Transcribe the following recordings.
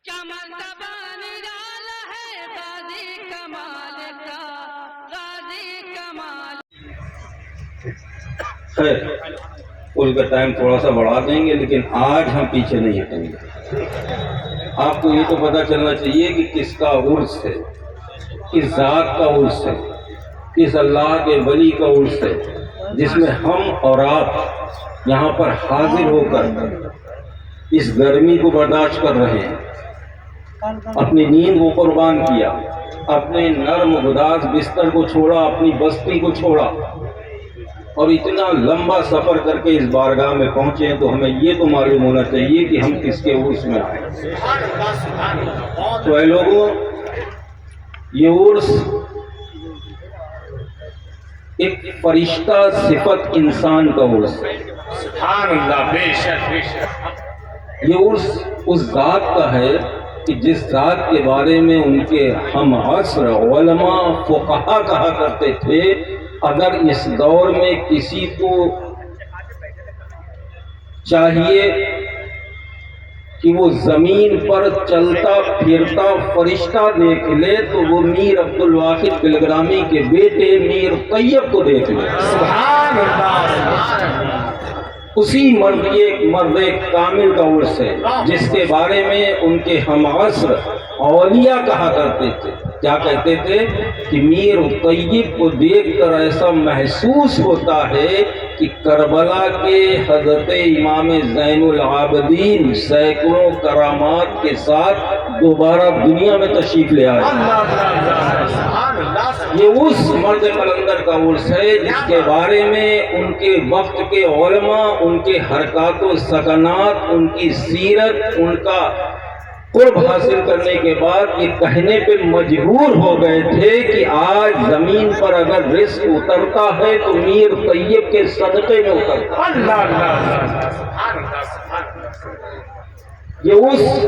کیا مرتبہ نرالا ہے غازی کمال کا، غازی کمال۔ خیر پل کا ٹائم تھوڑا سا بڑھا دیں گے، لیکن آج ہم پیچھے نہیں ہٹیں گے۔ آپ کو یہ تو پتہ چلنا چاہیے کہ کس کا عرس ہے، کس ذات کا عرس ہے، کس اللہ کے ولی کا عرس ہے، جس میں ہم اور آپ یہاں پر حاضر ہو کر اس گرمی کو برداشت کر رہے ہیں، اپنی نیند کو قربان کیا، اپنے نرم گداز بستر کو چھوڑا، اپنی بستی کو چھوڑا اور اتنا لمبا سفر کر کے اس بارگاہ میں پہنچے ہیں، تو ہمیں یہ تو معلوم ہونا چاہیے کہ ہم کس کے عرس میں آئے۔ تو اے لوگوں، یہ عرس ایک فرشتہ صفت انسان کا عرس ہے۔ سبحان اللہ، بے شک بے شک۔ یہ عرس اس ذات کا ہے کہ جس ذات کے بارے میں ان کے ہم عصر علماء فقہا کہا کرتے تھے، اگر اس دور میں کسی کو چاہیے کہ وہ زمین پر چلتا پھرتا فرشتہ دیکھ لے تو وہ میر عبد الواحد بلگرامی کے بیٹے میر طیب کو دیکھ لے۔ سبحان اللہ، اسی مرد کامل کا عرس ہے جس کے بارے میں ان کے ہم عصر اولیاء کہا کرتے تھے۔ کیا کہتے تھے کہ میر طیب کو دیکھ کر ایسا محسوس ہوتا ہے کہ کربلا کے حضرت امام زین العابدین سینکڑوں کرامات کے ساتھ دوبارہ دنیا میں تشریف لے آئے۔ سبحان اللہ۔ یہ اس مرد قلندر کا عرس ہے جس کے بارے میں ان کے وقت کے علماء، ان کے حرکات و سکنات، ان کی سیرت، ان کا قرب حاصل کرنے کے بعد یہ کہنے پہ مجبور ہو گئے تھے کہ آج زمین پر اگر رزق اترتا ہے تو میر طیب کے صدقے میں اترتا ہے۔ اللہ اللہ، سبحان اللہ سبحان اللہ۔ یہ اس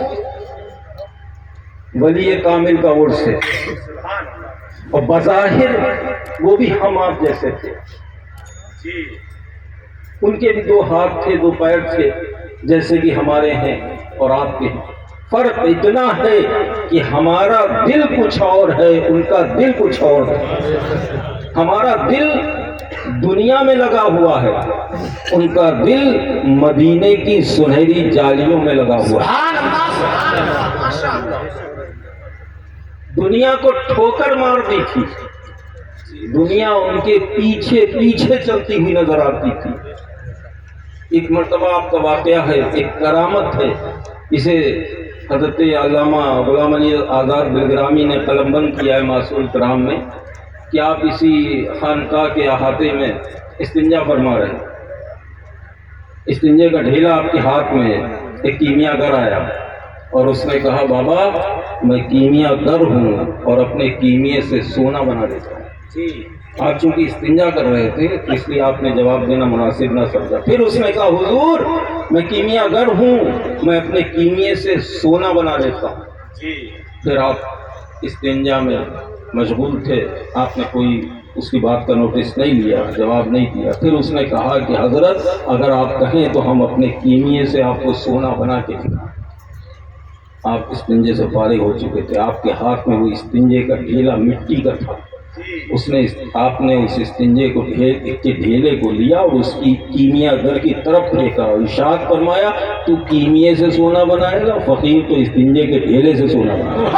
ولی کامل کا عرس ہے، سبحان اللہ۔ اور بظاہر وہ بھی ہم آپ جیسے تھے۔ جی، ان کے بھی دو ہاتھ تھے، دو پیر تھے، جیسے کہ ہمارے ہیں اور آپ کے ہیں۔ فرق اتنا ہے کہ ہمارا دل کچھ اور ہے، ان کا دل کچھ اور ہے۔ ہمارا دل دنیا میں لگا ہوا ہے، ان کا دل مدینے کی سنہری جالیوں میں لگا ہوا ہے۔ سبحان اللہ سبحان اللہ، ماشاء اللہ۔ دنیا کو ٹھوکر مار دی تھی، دنیا ان کے پیچھے پیچھے چلتی ہوئی نظر آتی تھی۔ ایک مرتبہ آپ کا واقعہ ہے، ایک کرامت ہے، اسے حضرت علامہ غلام علی آزاد بلگرامی نے قلم بند کیا ہے معصول کرام میں، کہ آپ اسی خانقاہ کے احاطے میں استنجا فرما رہے ہیں، استنجے کا ڈھیلا آپ کے ہاتھ میں ہے، ایک کیمیا گر آیا اور اس نے کہا بابا میں کیمیا گر ہوں اور اپنے کیمیے سے سونا بنا دیتا ہوں۔ جی، آپ چونکہ استنجا کر رہے تھے اس لیے آپ نے جواب دینا مناسب نہ سمجھا۔ پھر اس نے کہا حضور میں کیمیا گر ہوں، میں اپنے کیمیے سے سونا بنا لیتا ہوں۔ جی، پھر آپ استنجا میں مشغول تھے، آپ نے کوئی اس کی بات کا نوٹس نہیں لیا، جواب نہیں دیا۔ پھر اس نے کہا کہ حضرت اگر آپ کہیں تو ہم اپنے کیمیے سے آپ کو سونا بنا کے دیں۔ آپ استنجے سے فارغ ہو چکے تھے، آپ کے ہاتھ میں وہ استنجے کا ڈھیلا مٹی کا تھا، آپ نے اس استنجے کو ڈھیلے کو لیا اور اس کی کیمیا گر کی طرف پھینکا اور ارشاد فرمایا تو کیمیے سے سونا بنائے گا، فقیر تو استنجے کے ڈھیلے سے سونا بنائے گا۔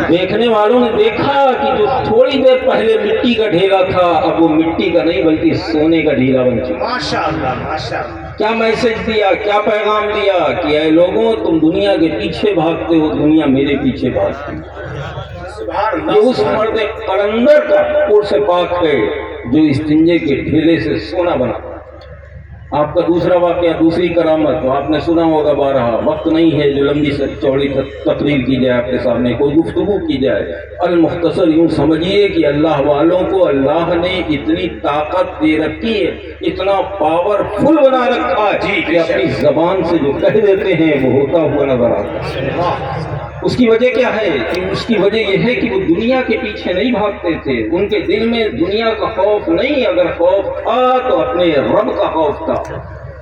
دیکھنے والوں نے دیکھا کہ جو تھوڑی دیر پہلے مٹی کا ڈھیلا تھا اب وہ مٹی کا نہیں بلکہ سونے کا ڈھیلا بن چکا۔ ماشاء اللہ ماشاء اللہ۔ کیا میسج دیا، کیا پیغام دیا کہ اے لوگوں تم دنیا کے پیچھے بھاگتے ہو، دنیا میرے پیچھے بھاگتی ہے۔ سبحان یہ اللہ اس مرد قلندر کا عرس پاک ہے جو استنجے کے ڈھیلے سے سونا بنا۔ آپ کا دوسرا واقعہ، دوسری کرامت تو آپ نے سنا ہوگا بارہا، وقت نہیں ہے جو لمبی سے چوڑی تقریر کی جائے، آپ کے سامنے کوئی گفتگو کی جائے۔ المختصر یوں سمجھیے کہ اللہ والوں کو اللہ نے اتنی طاقت دے رکھی ہے، اتنا پاورفل بنا رکھا ہے کہ اپنی زبان سے جو کہہ دیتے ہیں وہ ہوتا ہوا نظر آتا ہے۔ اس کی وجہ کیا ہے؟ کہ اس کی وجہ یہ ہے کہ وہ دنیا کے پیچھے نہیں بھاگتے تھے، ان کے دل میں دنیا کا خوف نہیں، اگر خوف تھا تو اپنے رب کا خوف تھا۔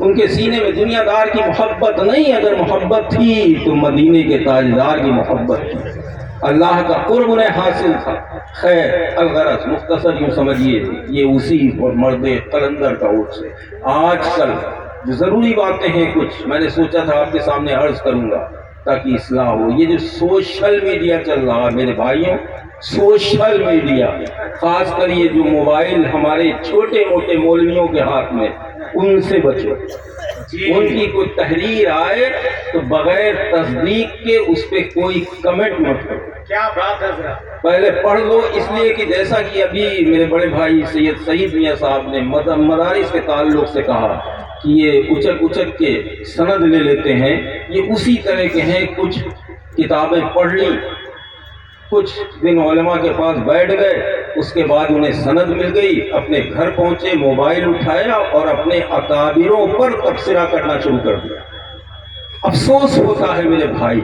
ان کے سینے میں دنیا دار کی محبت نہیں، اگر محبت تھی تو مدینے کے تاجدار کی محبت تھی، اللہ کا قرب انہیں حاصل تھا۔ خیر الغرض مختصر یوں سمجھیے یہ اسی اور مرد قلندر کا عرس ہے۔ آج کل جو ضروری باتیں ہیں کچھ میں نے سوچا تھا آپ کے سامنے عرض کروں گا تاکہ اصلاح ہو۔ یہ جو سوشل میڈیا چل رہا ہے میرے بھائیوں، سوشل میڈیا، خاص کر یہ جو موبائل ہمارے چھوٹے موٹے مولویوں کے ہاتھ میں، ان سے بچو۔ ان کی کوئی تحریر آئے تو بغیر تصدیق کے اس پہ کوئی کمنٹ مت کرو۔ کیا بات ہے حضرت، پہلے پڑھ لو، اس لیے کہ جیسا کہ ابھی میرے بڑے بھائی سید سعید میاں صاحب نے مدارس کے تعلق سے کہا کہ یہ اچک اچک کے سند لے لیتے ہیں، یہ اسی طرح کے ہیں۔ کچھ کتابیں پڑھ لی، کچھ دن علماء کے پاس بیٹھ گئے، اس کے بعد انہیں سند مل گئی، اپنے گھر پہنچے، موبائل اٹھایا اور اپنے اکابروں پر تبصرہ کرنا شروع کر دیا۔ افسوس ہوتا ہے میرے بھائی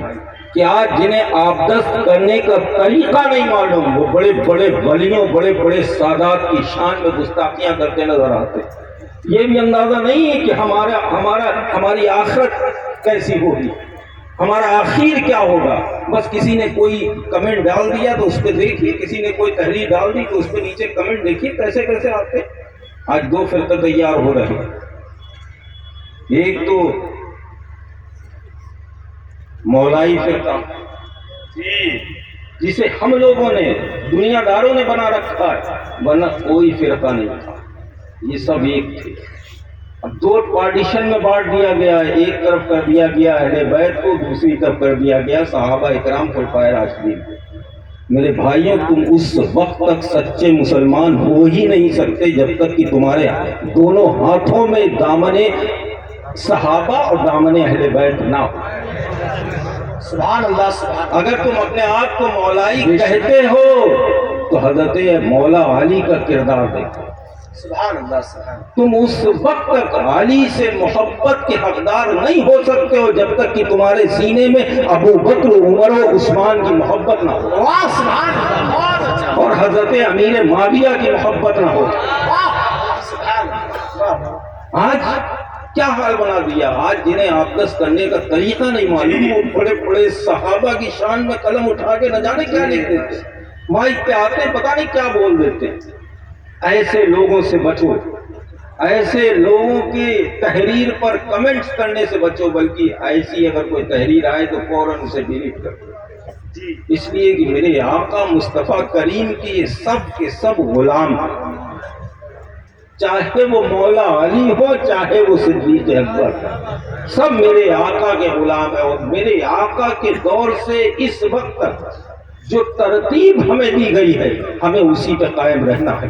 کہ آج جنہیں آبدست کرنے کا طریقہ نہیں معلوم، وہ بڑے بڑے ولیوں، بڑے بڑے سادات کی شان میں گستاخیاں کرتے نظر آتے۔ یہ بھی اندازہ نہیں ہے کہ ہماری آخرت کیسی ہوگی، ہمارا آخر کیا ہوگا۔ بس کسی نے کوئی کمنٹ ڈال دیا تو اس پہ دیکھیے، کسی نے کوئی تحریر ڈال دی تو اس پہ نیچے کمنٹ دیکھیے کیسے کیسے آتے۔ آج دو فرقے تیار ہو رہے ہیں، ایک تو مولائی فرقہ جسے ہم لوگوں نے، دنیا داروں نے بنا رکھا ہے، ورنہ کوئی فرقہ نہیں تھا، یہ سب ایک تھے۔ اب دو پارٹیشن میں بانٹ دیا گیا ہے، ایک طرف کر دیا گیا اہل بیت کو، دوسری طرف کر دیا گیا صحابہ اکرام خلفائے راشدین کو۔ میرے بھائیوں، تم اس وقت تک سچے مسلمان ہو ہی نہیں سکتے جب تک کہ تمہارے دونوں ہاتھوں میں دامن صحابہ اور دامن اہل بیت نہ ہو۔ سبحان اللہ سبحان اللہ۔ اگر تم اپنے آپ کو مولائی کہتے ہو تو حضرت مولا علی کا کردار دیکھو۔ سبحان اللہ سبحان اللہ۔ تم اس وقت تک علی سے محبت کے حقدار نہیں ہو سکتے ہو جب تک کہ تمہارے سینے میں ابو بکر، عمر و عثمان کی محبت نہ ہو، واہ سبحان اللہ، بہت اچھا، اور حضرت امیر معاویہ کی محبت نہ ہو۔ واہ سبحان اللہ۔ آج کیا حال بنا دیا، آج جنہیں آبدست کرنے کا طریقہ نہیں معلوم، وہ بڑے بڑے صحابہ کی شان میں قلم اٹھا کے نہ جانے کیا لکھ دیتے، مائک پہ آتے پتہ نہیں کیا بول دیتے۔ ایسے لوگوں سے بچو، ایسے لوگوں کی تحریر پر کمنٹس کرنے سے بچو، بلکہ ایسی اگر کوئی تحریر آئے تو فوراً اسے ڈیلیٹ کر دو، اس لیے کہ میرے آقا مصطفیٰ کریم کی یہ سب کے سب غلام ہیں، چاہے وہ مولا علی ہو چاہے وہ صدیق اکبر، سب میرے آقا کے غلام ہیں۔ اور میرے آقا کے دور سے اس وقت تک جو ترتیب ہمیں دی گئی ہے ہمیں اسی پہ قائم رہنا ہے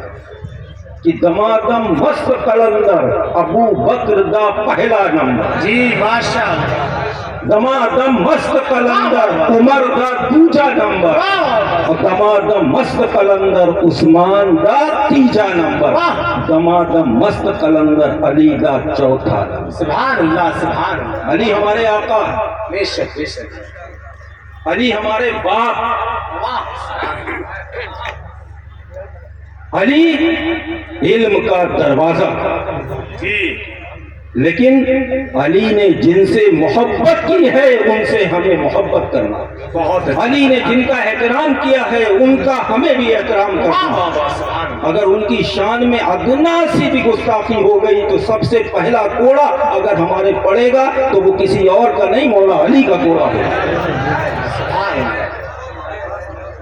کہ دمادم مست قلندر ابو بکر دا پہلا نمبر، جی ماشاء اللہ، دمادم مست قلندر عمر دا دوجا نمبر، اور دمادم مست قلندر عثمان دا تیجا نمبر، دمادم مست قلندر علی دا چوتھا نمبر۔ سبحان اللہ سبحان اللہ۔ علی ہمارے آقا، بے شک بے شک، علی ہمارے باپ، واہ علی علم کا دروازہ، جی، لیکن علی نے جن سے محبت کی ہے ان سے ہمیں محبت کرنا، بہت اچھا، علی نے جن کا احترام کیا ہے ان کا ہمیں بھی احترام واہ کرنا۔ واہ واہ سبحان اللہ۔ اگر ان کی شان میں ادنا سی بھی گستاخی ہو گئی تو سب سے پہلا کوڑا اگر ہمارے پڑے گا تو وہ کسی اور کا نہیں، مولا علی کا کوڑا ہوگا،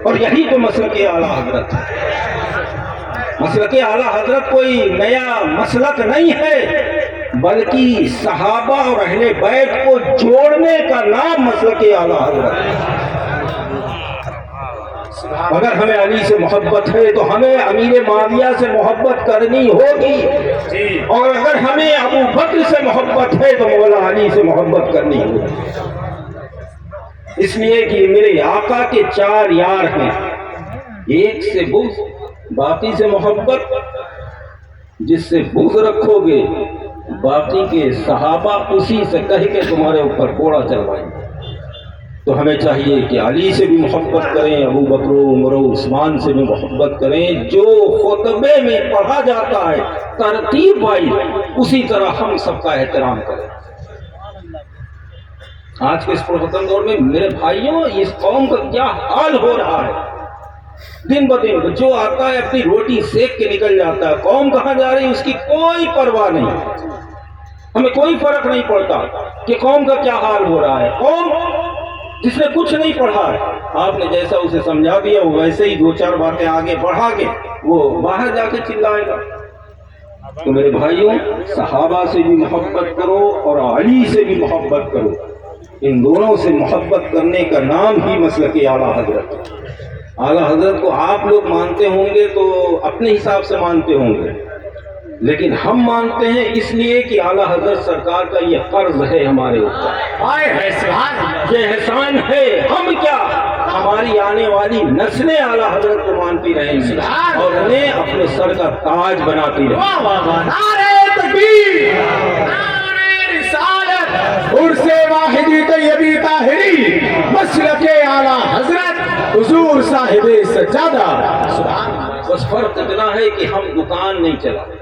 اور یہی تو مسلک اعلیٰ حضرت ہے۔ مسلک اعلیٰ حضرت کوئی نیا مسلک نہیں ہے، بلکہ صحابہ اور اہل بیت کو جوڑنے کا نام مسلک اعلیٰ حضرت ہے۔ اگر ہمیں علی سے محبت ہے تو ہمیں امیر معاویہ سے محبت کرنی ہوگی، اور اگر ہمیں ابو بکر سے محبت ہے تو مولا علی سے محبت کرنی ہوگی، اس لیے کہ میرے آقا کے چار یار ہیں، ایک سے بغض، باقی سے محبت، جس سے بغض رکھو گے باقی کے صحابہ اسی سے کہہ کے تمہارے اوپر کوڑا چلوائیں گے۔ تو ہمیں چاہیے کہ علی سے بھی محبت کریں، ابو بکر و عمر و عثمان سے بھی محبت کریں، جو خطبے میں پڑھا جاتا ہے ترتیب وائز اسی طرح ہم سب کا احترام کریں۔ آج کے اس پرفتن دور میں میرے بھائیوں اس قوم کا کیا حال ہو رہا ہے، دن بدن جو آتا ہے اپنی روٹی سیک کے نکل جاتا ہے، قوم کہاں جا رہی ہے اس کی کوئی پرواہ نہیں، ہمیں کوئی فرق نہیں پڑتا کہ قوم کا کیا حال ہو رہا ہے۔ قوم جس نے کچھ نہیں پڑھا ہے، آپ نے جیسا اسے سمجھا دیا وہ ویسے ہی دو چار باتیں آگے بڑھا کے وہ باہر جا کے چلائے گا۔ تو میرے بھائیوں صحابہ سے بھی محبت کرو اور علی سے بھی محبت کرو، ان دونوں سے محبت کرنے کا نام ہی مسلک اعلیٰ حضرت ہے۔ اعلیٰ حضرت کو آپ لوگ مانتے ہوں گے تو اپنے حساب سے مانتے ہوں گے، لیکن ہم مانتے ہیں اس لیے کہ اعلیٰ حضرت سرکار کا یہ قرض ہے ہمارے اوپر، یہ احسان ہے۔ ہم کیا، ہماری آنے والی نسلیں اعلیٰ حضرت کو مانتی رہیں گی اور انہیں اپنے سر کا تاج بناتی رہیں گی۔ نعرہ تکبیر، نعرہ رسالت، عرس واحدی طیبی طاہری، مسلک اعلیٰ حضرت حضور صاحب سجادہ۔ بس فرق اتنا ہے کہ ہم دکان نہیں چلاتے،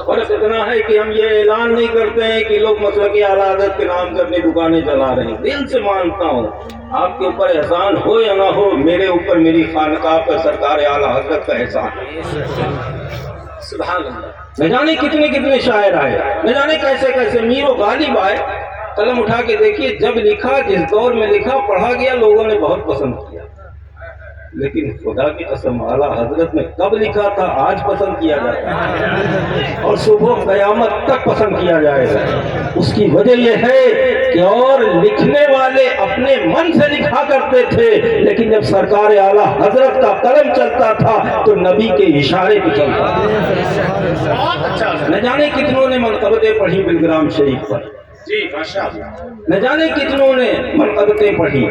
فرق اتنا ہے کہ ہم یہ اعلان نہیں کرتے ہیں کہ لوگ مسلک اعلیٰ حضرت کے نام سے اپنی دکانیں چلا رہے ہیں۔ دل سے مانتا ہوں آپ کے اوپر احسان ہو یا نہ ہو، میرے اوپر میری خانقاہ پر سرکار اعلیٰ حضرت کا احسان ہے۔ سبحان اللہ۔ نہ جانے کتنے کتنے شاعر آئے، نہ جانے کیسے کیسے، میر و غالب آئے، قلم اٹھا کے دیکھیے جب لکھا، جس دور میں لکھا، پڑھا گیا، لوگوں نے بہت پسند کیا، لیکن خدا کی قسم اعلیٰ حضرت نے کب لکھا تھا آج پسند کیا جاتا ہے اور صبح قیامت تک پسند کیا جائے گا۔ اس کی وجہ یہ ہے کہ اور لکھنے والے اپنے من سے لکھا کرتے تھے، لیکن جب سرکار اعلیٰ حضرت کا قلم چلتا تھا تو نبی کے اشارے پہ چلتا تھا۔ نہ جانے کتنوں نے منقبتیں پڑھی بلگرام شریف پر، جی ماشاءاللہ، نہ جانے کتنوں نے منقبتیں پڑھی،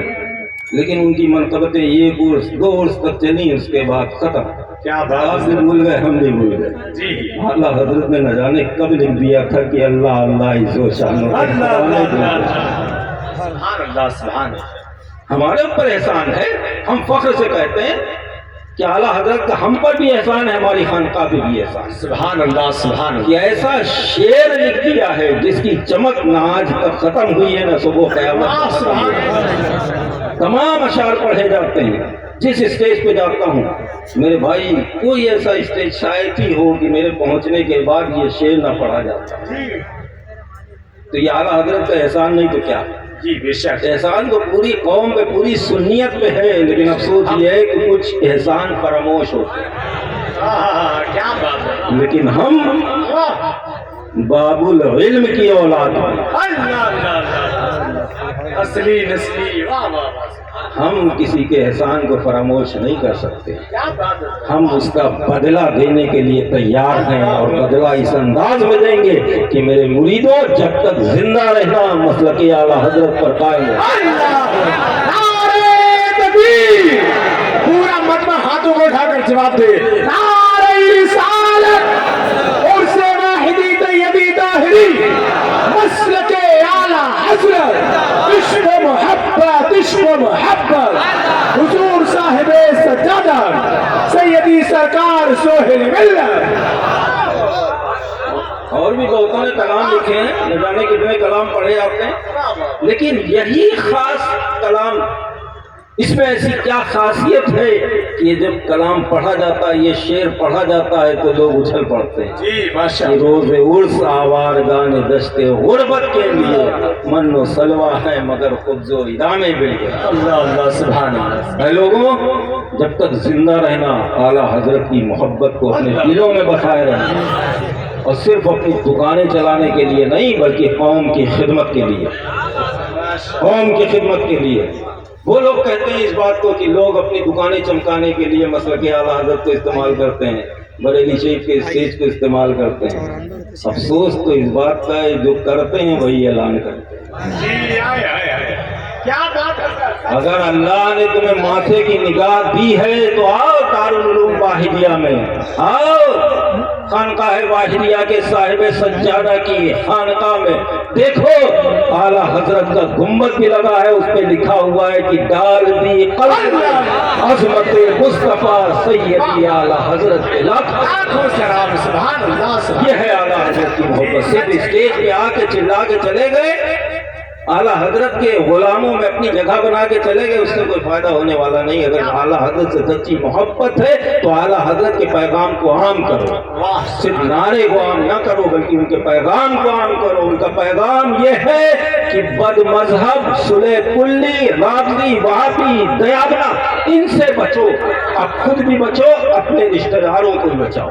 لیکن ان کی منقبتیں ایک عرس دو عرس تک چلی، اس کے بعد ختم۔ کیا بات آپ بھی بھول گئے، ہم بھی بھول گئے۔ جی اعلیٰ حضرت نے نہ جانے کب لکھ دیا تھا کہ اللہ اللہ عز و شان، سبحان اللہ، سبحان اللہ۔ ہمارے اوپر احسان ہے، ہم فخر سے کہتے ہیں کہ اعلیٰ حضرت کا ہم پر بھی احسان ہے، ہماری خانقاہ پہ بھی احسان ہے۔ سبحان اللہ، سبحان اللہ۔ کہ ایسا شعر لکھ دیا ہے جس کی چمک نہ آج تک ختم ہوئی ہے نہ صبح قیامت تک ختم ہوئی ہے۔ تمام اشعار پڑھے جاتے ہیں، جس اسٹیج پہ جاتا ہوں میرے بھائی کوئی ایسا اسٹیج شاید ہی ہو کہ میرے پہنچنے کے بعد یہ شعر نہ پڑھا جاتا، تو یہ اعلیٰ حضرت کا احسان نہیں تو کیا؟ جی بے شک، احسان تو پوری قوم پہ پوری سنیت پہ ہے، لیکن افسوس یہ ہے کہ کچھ احسان فراموش ہوتے ہیں۔ کیا بات ہے، لیکن ہم باب العلم کی اولاد ہیں، اللہ اللہ، اصلی نسلی، واہ واہ واہ، ہم کسی کے احسان کو فراموش نہیں کر سکتے، کیا بات ہے، ہم اس کا بدلہ دینے کے لیے تیار ہیں، اور بدلہ اس انداز میں دیں گے کہ میرے مریدوں جب تک زندہ رہنا مسلک اعلیٰ حضرت پر قائم ہے۔ نعرہ تکبیر، پورا مجمع ہاتھوں کو اٹھا کر جواب دے، نعرہ رسالت، عرس واحدی طیبی طاہری، مسلک اعلیٰ حضرت، عشق و محبت، عشق و محبت، حضور صاحب سجادہ، سیدی سرکار سہیل ملت۔ اور بھی بہتوں نے کلام لکھے ہیں، نہ جانے کتنے کلام پڑھے آتے ہیں، لیکن یہی خاص کلام، اس میں ایسی کیا خاصیت ہے کہ یہ جب کلام پڑھا جاتا ہے، یہ شعر پڑھا جاتا ہے تو لوگ اچھل پڑتے ہیں۔ جی ماشاء یہ روز عرس آوارگان دشت غربت کے لیے من و سلوہ ہے مگر خبز و ادامے بل گئے۔ اللہ اللہ، سبحان اللہ۔ اے لوگوں، جب تک زندہ رہنا اعلیٰ حضرت کی محبت کو اپنے دلوں میں بسائے رہنا، اور صرف اپنی دکانیں چلانے کے لیے نہیں بلکہ قوم کی خدمت کے لیے، قوم کی خدمت کے لیے۔ وہ لوگ کہتے ہیں اس بات کو کہ لوگ اپنی دکانیں چمکانے کے لیے مسلک اعلیٰ حضرت کو استعمال کرتے ہیں، بریلی شریف کے اسٹیج کو استعمال کرتے ہیں۔ افسوس تو اس بات کا ہے جو کرتے ہیں وہی اعلان کرتے ہیں۔ جی آئے آئے آئے، کیا بات ہے، اگر اللہ نے تمہیں ماتھے کی نگاہ دی ہے تو آؤ دارالعلوم واحدیہ میں، آؤ خانقاہ واحدیہ کے صاحب سجادہ کی خانقاہ میں دیکھو اعلیٰ حضرت کا گنبد بھی لگا ہے، اس پہ لکھا ہوا ہے کہ ڈال دی قلب عظمت مصطفیٰ سیدی اعلیٰ حضرت کے لاکھ سبحان اللہ یہ ہے اعلیٰ حضرت کی محبت۔ صرف اسٹیج پہ آ کے چلا کے چلے گئے، اعلیٰ حضرت کے غلاموں میں اپنی جگہ بنا کے چلے گئے، اس سے کوئی فائدہ ہونے والا نہیں۔ اگر اعلیٰ حضرت سے سچی محبت ہے تو اعلیٰ حضرت کے پیغام کو عام کرو، صرف نعرے کو عام نہ کرو بلکہ ان کے پیغام کو عام کرو۔ ان کا پیغام یہ ہے کہ بد مذہب، صلح کلی، رافضی، وہابی، دیابنا، ان سے بچو، اب خود بھی بچو، اپنے رشتہ داروں کو بھی بچاؤ۔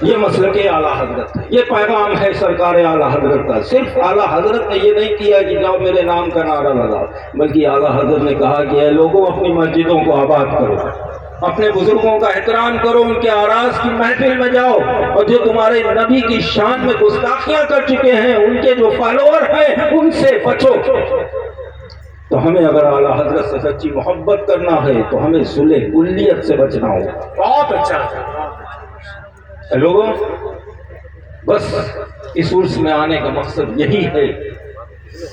یہ مسلک اعلیٰ حضرت ہے، یہ پیغام ہے سرکار اعلیٰ حضرت کا۔ صرف اعلیٰ حضرت نے یہ نہیں کیا کہ جاؤ میرے نام کا نعرہ لگاؤ، بلکہ اعلیٰ حضرت نے کہا کہ اے لوگوں اپنی مسجدوں کو آباد کرو، اپنے بزرگوں کا احترام کرو، ان کے آراز کی محفل میں جاؤ، اور جو تمہارے نبی کی شان میں گستاخیاں کر چکے ہیں، ان کے جو فالوور ہیں ان سے بچو۔ تو ہمیں اگر اعلیٰ حضرت سے سچی محبت کرنا ہے تو ہمیں صلح کلیت سے بچنا ہوگا۔ بہت اچھا لوگوں بس اس عرس میں آنے کا مقصد یہی ہے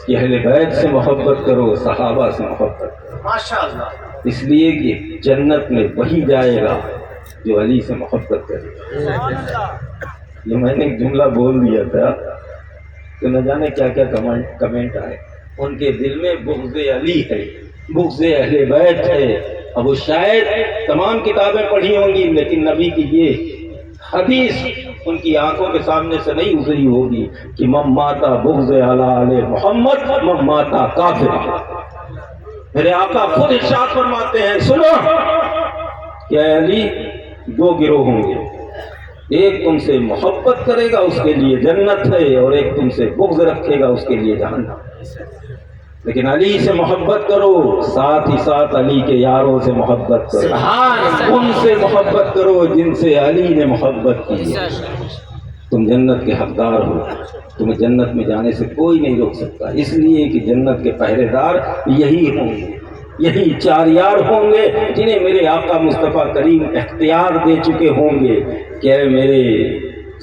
کہ اہل بیت سے محبت کرو، صحابہ سے محبت کرو، ماشاء اللہ، اس لیے کہ جنت میں وہی جائے گا جو علی سے محبت کرے۔ یہ میں نے ایک جملہ بول دیا تھا تو نہ جانے کیا کیا کمنٹ آئے۔ ان کے دل میں بغض علی ہے، بغض اہل بیت ہے۔ اب وہ شاید تمام کتابیں پڑھی ہوں گی لیکن نبی کی یہ حدیث ان کی آنکھوں کے سامنے سے نہیں گزری ہوگی کہ من ماتا بغض علی محمد من ماتا کافر۔ میرے آقا خود ارشاد فرماتے ہیں، سنو کہ اے علی دو گروہ ہوں گے، ایک تم سے محبت کرے گا اس کے لیے جنت ہے، اور ایک تم سے بغض رکھے گا اس کے لیے جہنم۔ لیکن علی سے محبت کرو، ساتھ ہی ساتھ علی کے یاروں سے محبت کرو، ان سے محبت کرو جن سے علی نے محبت کی ہے۔ تم جنت کے حقدار ہو، تمہیں جنت میں جانے سے کوئی نہیں روک سکتا، اس لیے کہ جنت کے پہرے دار یہی ہوں گے، یہی چار یار ہوں گے جنہیں میرے آقا مصطفیٰ کریم اختیار دے چکے ہوں گے کہ اے میرے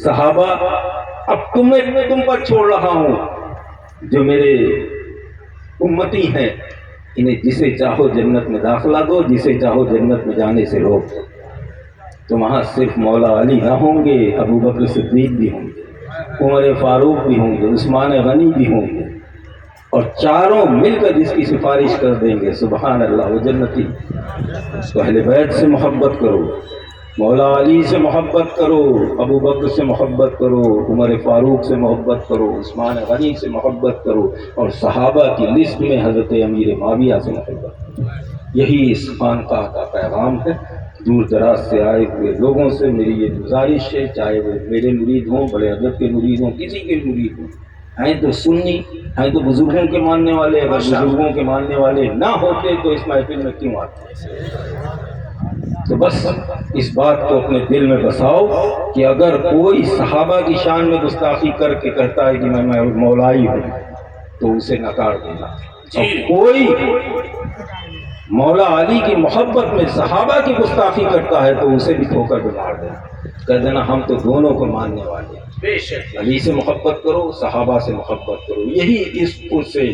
صحابہ اب تم پر چھوڑ رہا ہوں، جو میرے امتی ہیں انہیں جسے چاہو جنت میں داخلہ دو، جسے چاہو جنت میں جانے سے روک دو۔ تو وہاں صرف مولا علی نہ ہوں گے، ابو بکر صدیق بھی ہوں گے، عمر فاروق بھی ہوں گے، عثمان غنی بھی ہوں گے، اور چاروں مل کر جس کی سفارش کر دیں گے سبحان اللہ وہ جنتی۔ تو اہل بیت سے محبت کرو، مولا علی سے محبت کرو، ابو بکر سے محبت کرو، عمر فاروق سے محبت کرو، عثمان غنی سے محبت کرو، اور صحابہ کی لسٹ میں حضرت امیر معاویہ سے محبت کرو۔ یہی اس خانقاہ کا پیغام ہے۔ دور دراز سے آئے ہوئے لوگوں سے میری یہ گزارش ہے، چاہے وہ میرے مرید ہوں، بڑے حضرت کے مرید ہوں، کسی کے مرید ہوں، ہیں تو سنی، ہیں تو بزرگوں کے ماننے والے، اگر بزرگوں کے ماننے والے نہ ہوتے تو اس محفل میں کیوں آتے؟ تو بس اس بات کو اپنے دل میں بساؤ کہ اگر کوئی صحابہ کی شان میں گستاخی کر کے کہتا ہے کہ میں مولائی ہوں تو اسے نکار دینا، اور کوئی مولا علی کی محبت میں صحابہ کی گستاخی کرتا ہے تو اسے بھی ٹھوکر پہ مار دینا، کہہ دینا ہم تو دونوں کو ماننے والے ہیں۔ بے شک علی سے محبت کرو، صحابہ سے محبت کرو، یہی اس سے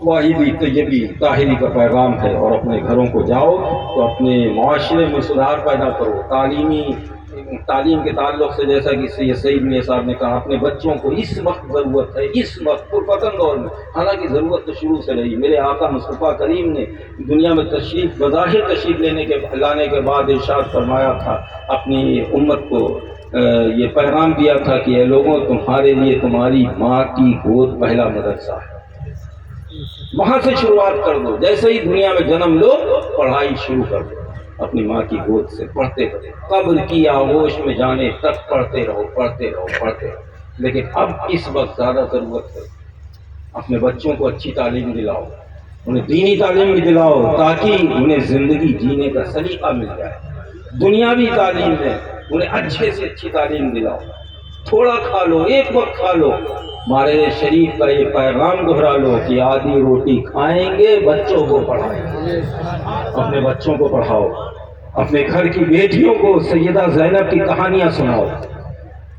واحدی طیبی طاہری کا پیغام ہے۔ اور اپنے گھروں کو جاؤ تو اپنے معاشرے میں سدھار پیدا کرو، تعلیم کے تعلق سے جیسا کہ سید میاں صاحب نے کہا اپنے بچوں کو اس وقت ضرورت ہے، اس وقت پرفتن دور میں، حالانکہ ضرورت تو شروع سے رہی۔ میرے آقا مصطفیٰ کریم نے دنیا میں بظاہر تشریف لانے کے بعد ارشاد فرمایا تھا، اپنی امت کو یہ پیغام دیا تھا کہ اے لوگوں تمہارے لیے تمہاری ماں کی گود پہلا مدرسہ ہے، وہاں سے شروعات کر دو، جیسے ہی دنیا میں جنم لو پڑھائی شروع کر دو، اپنی ماں کی گود سے پڑھتے رہو، قبر کی آغوش میں جانے تک پڑھتے رہو پڑھتے رہو پڑھتے رہو۔ لیکن اب اس وقت زیادہ ضرورت ہے اپنے بچوں کو اچھی تعلیم دلاؤ، انہیں دینی تعلیم بھی دلاؤ تاکہ انہیں زندگی جینے کا سلیقہ مل جائے۔ دنیاوی تعلیم میں انہیں اچھے سے اچھی تعلیم دلاؤ، تھوڑا کھا لو، ایک وقت کھا لو، ہمارے شریف کا یہ پیغام دہرا لو کہ آدھی روٹی کھائیں گے بچوں کو پڑھائیں گے۔ اپنے بچوں کو پڑھاؤ، اپنے گھر کی بیٹیوں کو سیدہ زینب کی کہانیاں سناؤ،